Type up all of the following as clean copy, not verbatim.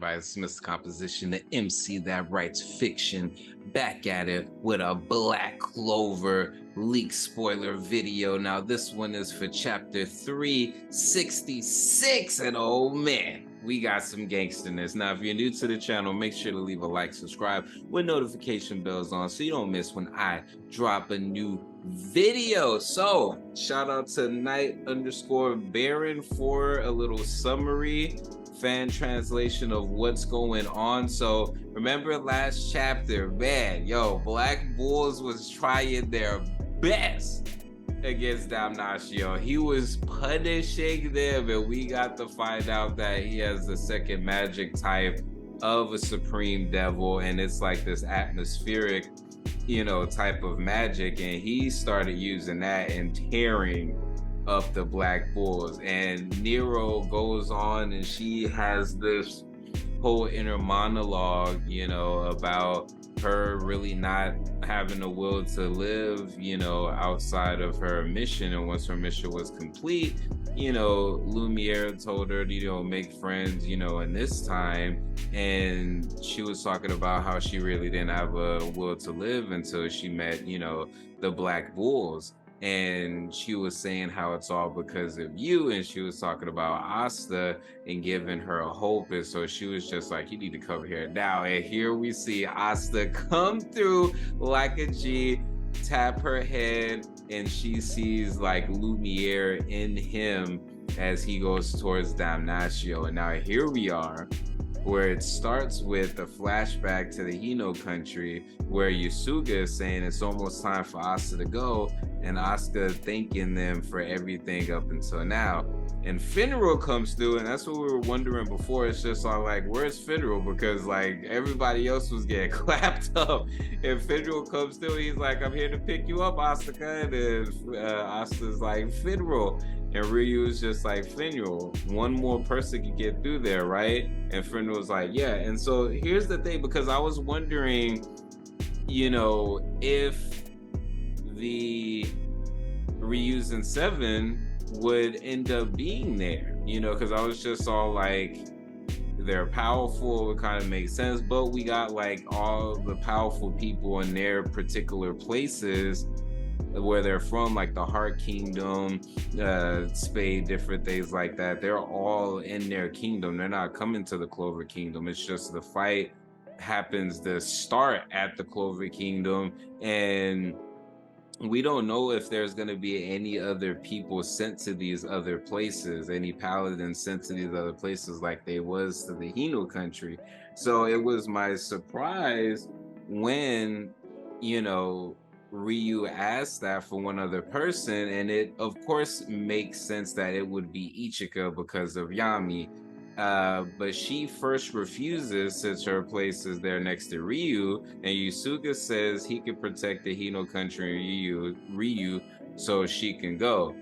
everybody? It's Mr. Composition, the MC that writes fiction, back at it with a Black Clover leak spoiler video. Now, this one is for chapter 366, and oh man, we got some gangsterness. Now, if you're new to the channel, make sure to leave a like, subscribe with notification bells on so you don't miss when I drop a new video. So, shout out to Knight_Baron for a little summary fan translation of what's going on. So remember last chapter, man, Black Bulls was trying their best against Damnatio. He was punishing them, and we got to find out that he has the second magic type of a supreme devil, and it's like this atmospheric type of magic, and he started using that and tearing up the Black Bulls. And Nero goes on, and she has this whole inner monologue about her really not having a will to live outside of her mission. And once her mission was complete, Lumiere told her make friends in this time, and she was talking about how she really didn't have a will to live until she met the Black Bulls. And she was saying how it's all because of you, and she was talking about Asta and giving her a hope. And so she was just like, you need to come here now. And here we see Asta come through like a G, tap her head, and she sees like Lumiere in him as he goes towards Damnatio. And now here we are, where it starts with a flashback to the Hino country, where Yusuga is saying it's almost time for Asta to go, and Asta thanking them for everything up until now. And Finral comes through, and that's what we were wondering before. It's just all like, where's Finral? Because like everybody else was getting clapped up, and Finral comes through, he's like, I'm here to pick you up, Asuka. And Asta's like, Finral. And Ryu's just like, Finral, one more person could get through there, right? And Finral's like, yeah. And so here's the thing, because I was wondering, if the Ryu's and Seven would end up being there, because I was just all like, they're powerful, it kind of makes sense, but we got like all the powerful people in their particular places where they're from, like the Heart Kingdom, Spade, different things like that. They're all in their kingdom. They're not coming to the Clover Kingdom. It's just the fight happens to start at the Clover Kingdom, and we don't know if there's going to be any other people sent to these other places, any paladins sent to these other places like they was to the Hino country. So it was my surprise when Ryu asked that for one other person, and it of course makes sense that it would be Ichika because of Yami, but she first refuses since her place is there next to Ryu, and Yusuga says he could protect the Hino country and Ryu so she can go.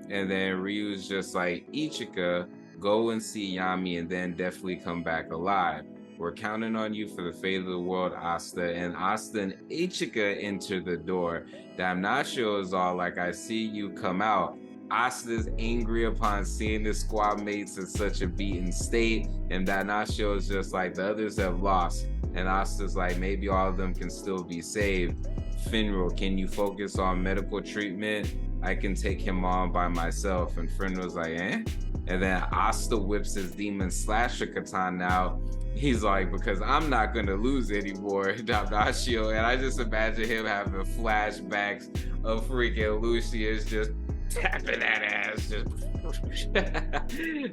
And then Ryu's just like, Ichika, go and see Yami and then definitely come back alive. We're counting on you for the fate of the world, Asta. And Asta and Ichika enter the door. Damnatio is all like, I see you come out. Asta's angry upon seeing his squad mates in such a beaten state, and Damnatio is just like, the others have lost. And Asta's like, maybe all of them can still be saved. Finral, can you focus on medical treatment? I can take him on by myself. And Finral's like, eh? And then Asta whips his demon slasher katana out. He's like, because I'm not gonna lose anymore, Damnatio. And I just imagine him having flashbacks of freaking Lucius just tapping that ass, just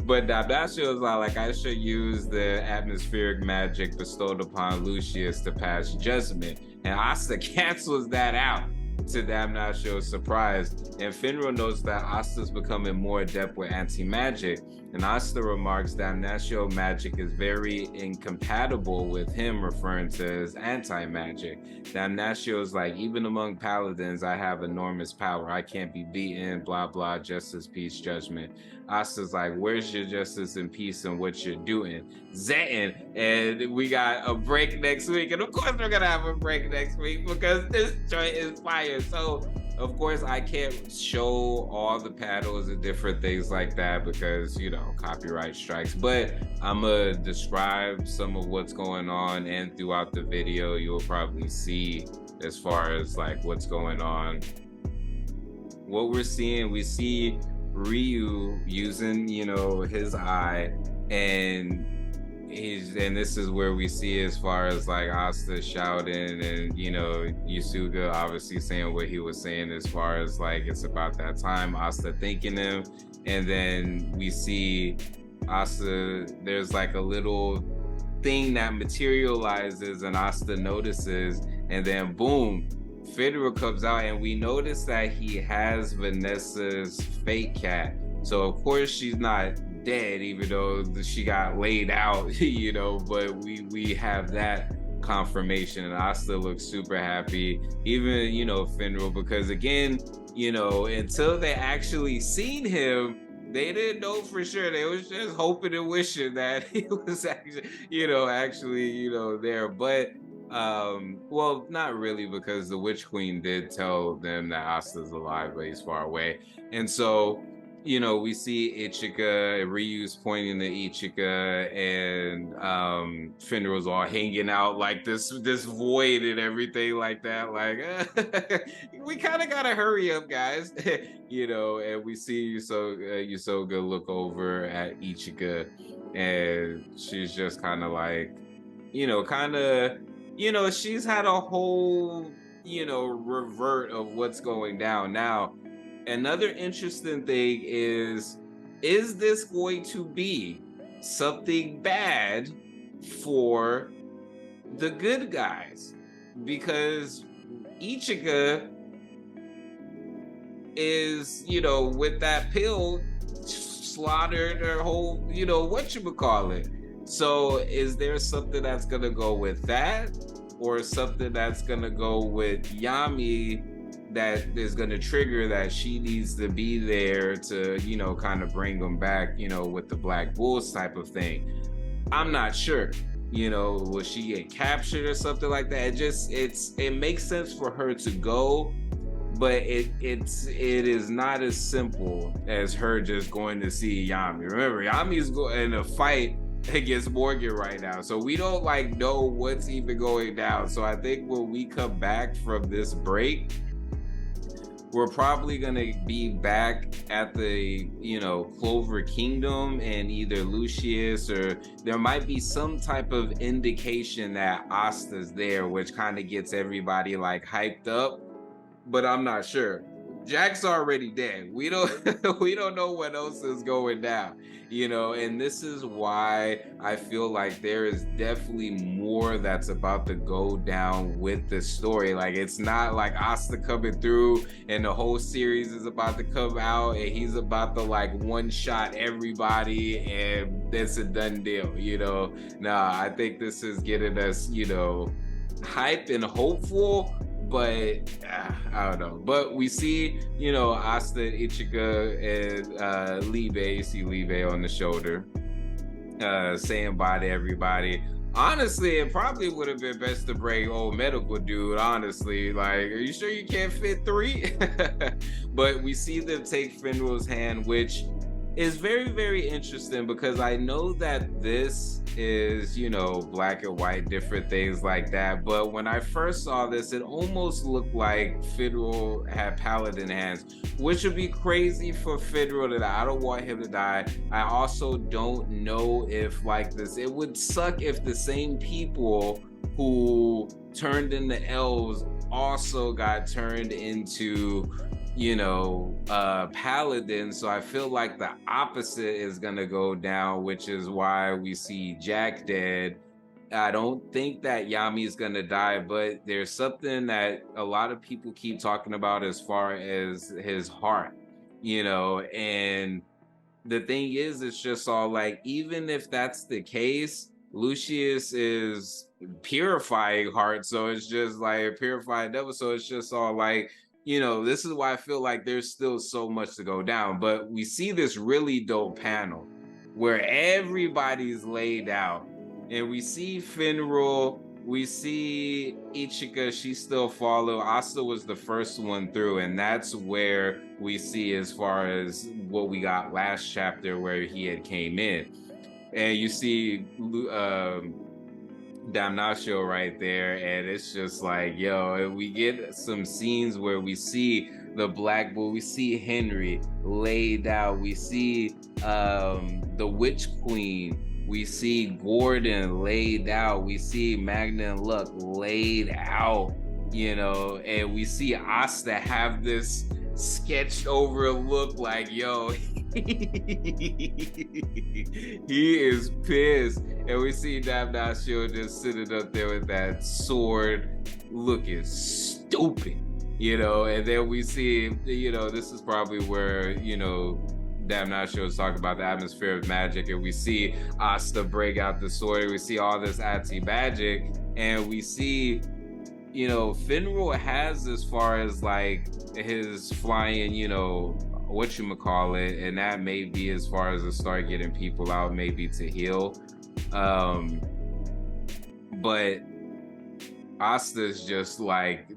but Damnatio is like, I should use the atmospheric magic bestowed upon Lucius to pass judgment. And Asta cancels that out, to Damnatio's surprise. And Finral notes that Asta's becoming more adept with anti-magic, and Asta remarks Damnatio magic is very incompatible with him, referring to his anti-magic. Damnatio is like, even among paladins, I have enormous power. I can't be beaten, blah, blah, justice, peace, judgment. Asta's like, where's your justice and peace and what you're doing? Zetting. And we got a break next week. And of course we're going to have a break next week because this joint is fire. So of course, I can't show all the panels and different things like that because, you know, copyright strikes, but I'm gonna describe some of what's going on, and throughout the video, you'll probably see as far as like what's going on. What we're seeing, we see Ryu using, you know, his eye, and this is where we see as far as like Asta shouting, and you know, Yusuga obviously saying what he was saying as far as like it's about that time, Asta thanking him. And then we see Asta, there's like a little thing that materializes and Asta notices, and then boom, Federer comes out, and we notice that he has Vanessa's fake cat. So of course she's not dead, even though she got laid out, you know, but we have that confirmation, and Asta looks super happy, even, you know, Federer, because again, you know, until they actually seen him, they didn't know for sure. They was just hoping and wishing that he was actually, you know, there. But well, not really, because the Witch Queen did tell them that Asta's alive, but he's far away. And so, you know, we see Ichika, Ryu's pointing to Ichika, and Fenrir's all hanging out like this void and everything like that. Like, we kind of gotta hurry up, guys. You know, and we see Yusoga look over at Ichika, and she's just kind of like, you know, she's had a whole, you know, revert of what's going down now. Another interesting thing is this going to be something bad for the good guys? Because Ichika is, you know, with that pill, slaughtered her whole, you know, whatchamacallit. So is there something that's gonna go with that, or something that's gonna go with Yami that is going to trigger that she needs to be there to, you know, kind of bring them back, you know, with the Black Bulls type of thing? I'm not sure. You know, will she get captured or something like that? It makes sense for her to go, but it is not as simple as her just going to see Yami. Remember, Yami's in a fight against Morgan right now, so we don't like know what's even going down. So I think when we come back from this break, we're probably gonna be back at the, you know, Clover Kingdom, and either Lucius, or there might be some type of indication that Asta's there, which kind of gets everybody like hyped up, but I'm not sure. Jack's already dead. We don't know what else is going down, you know, and this is why I feel like there is definitely more that's about to go down with the story. Like, it's not like Asta coming through and the whole series is about to come out and he's about to like one shot everybody and it's a done deal, you know. Nah, I think this is getting us, you know, hype and hopeful, but I don't know. But we see, you know, Asta, Ichika, and Libe. You see Libe on the shoulder saying bye to everybody. Honestly, it probably would have been best to bring old medical dude, honestly. Like, are you sure you can't fit 3? But we see them take Fenrir's hand, which is very, very interesting, because I know that this is, you know, black and white, different things like that. But when I first saw this, it almost looked like Federer had paladin hands, which would be crazy for Federer to die. I don't want him to die. I also don't know if like this, it would suck if the same people who turned into elves also got turned into, you know, paladin. So I feel like the opposite is gonna go down, which is why we see Jack dead. I don't think that Yami is gonna die, but there's something that a lot of people keep talking about as far as his heart, you know. And the thing is, it's just all like, even if that's the case, Lucius is purifying heart, so it's just like purifying devil, so it's just all like, you know, this is why I feel like there's still so much to go down. But we see this really dope panel where everybody's laid out, and we see Finral we see Ichika, she still follow. Asta was the first one through, and that's where we see as far as what we got last chapter where he had came in. And you see Damnatio right there, and it's just like, yo, we get some scenes where we see the Black Bull, we see Henry laid out, we see the Witch Queen, we see Gordon laid out, we see Magna and Luck laid out, you know, and we see Asta have this sketched over look like, yo, he is pissed. And we see Damnatio just sitting up there with that sword looking stupid, you know. And then we see, you know, this is probably where, you know, Damnatio is talking about the atmosphere of magic, and we see Asta break out the sword. We see all this anti-magic, and we see, you know, Finral has as far as like his flying, you know, whatchamacallit, and that may be as far as to start getting people out, maybe to heal. But Asta's just like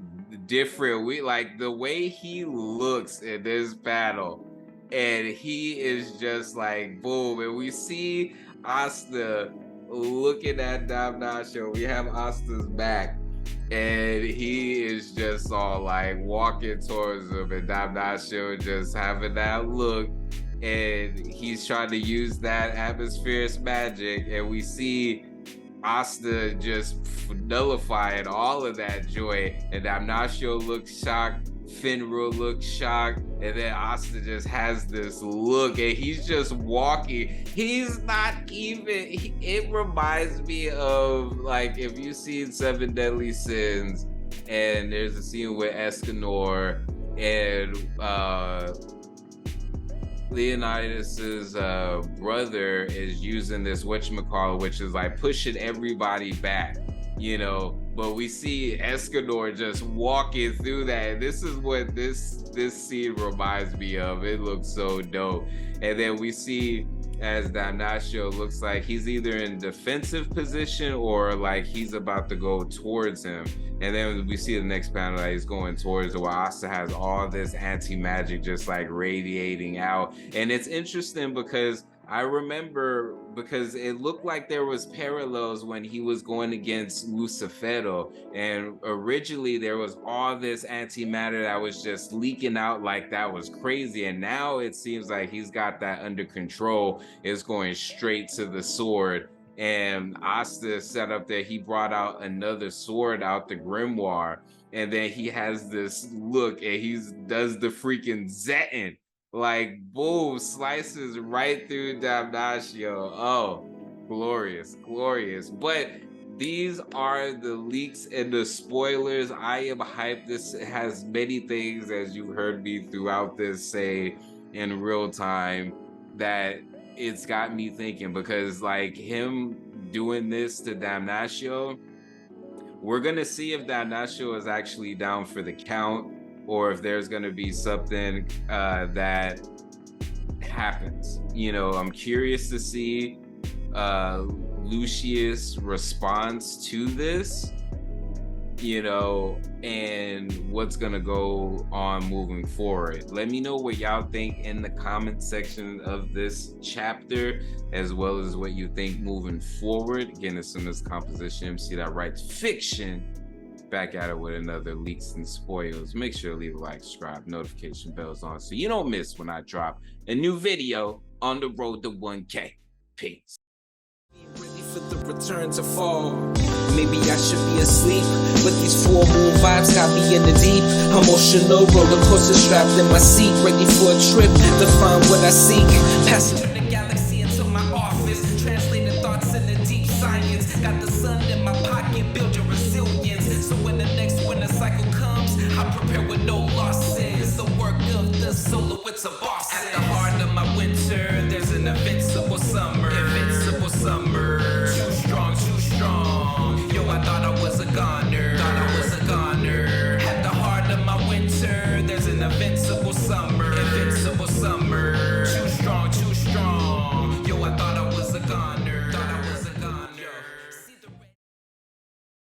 different. We like the way he looks in this battle, and he is just like boom. And we see Asta looking at Damnatio. We have Asta's back, and he is just all like walking towards him, and Damnatio just having that look, and he's trying to use that atmospheric magic, and we see Asta just nullifying all of that joy, and Damnatio looks shocked, Finral looks shocked, and then Asta just has this look, and he's just walking. He's not even, it reminds me of like if you've seen Seven Deadly Sins, and there's a scene with Escanor and Leonidas's brother is using this whatchamacallit, which is like pushing everybody back, you know, but we see Escanor just walking through that, and this is what this scene reminds me of. It looks so dope. And then we see as Damnatio looks like he's either in defensive position or like he's about to go towards him. And then we see the next panel that he's going towards it, where Asta has all this anti-magic just like radiating out. And it's interesting because I remember, because it looked like there was parallels when he was going against Lucifero, and originally there was all this antimatter that was just leaking out like that was crazy, and now it seems like he's got that under control. It's going straight to the sword, and Asta set up there, he brought out another sword out the grimoire, and then he has this look, and he does the freaking Zetin. Like, boom, slices right through Damnatio. Oh, glorious, glorious. But these are the leaks and the spoilers. I am hyped. This has many things, as you heard me throughout this say in real time, that it's got me thinking, because like him doing this to Damnatio, we're going to see if Damnatio is actually down for the count, or if there's going to be something that happens. You know, I'm curious to see Lucius' response to this, you know, and what's going to go on moving forward. Let me know what y'all think in the comment section of this chapter, as well as what you think moving forward. Again, it's in this composition, MC that writes fiction. Back at it with another leaks and spoils. Make sure to leave a like, subscribe, notification bells on so you don't miss when I drop a new video on the road to 1K. Peace. Ready for the return to fall. Maybe I should be asleep, but these full moon vibes got me in the deep. Emotional roller coaster strapped in my seat, ready for a trip to find what I seek. Passing through the galaxy into my office, translating thoughts into deep science. Got the sun in my pocket, build your resilience. So when the next winter cycle comes, I prepare with no losses. The work of the solo, it's a boss. At the heart of my winter,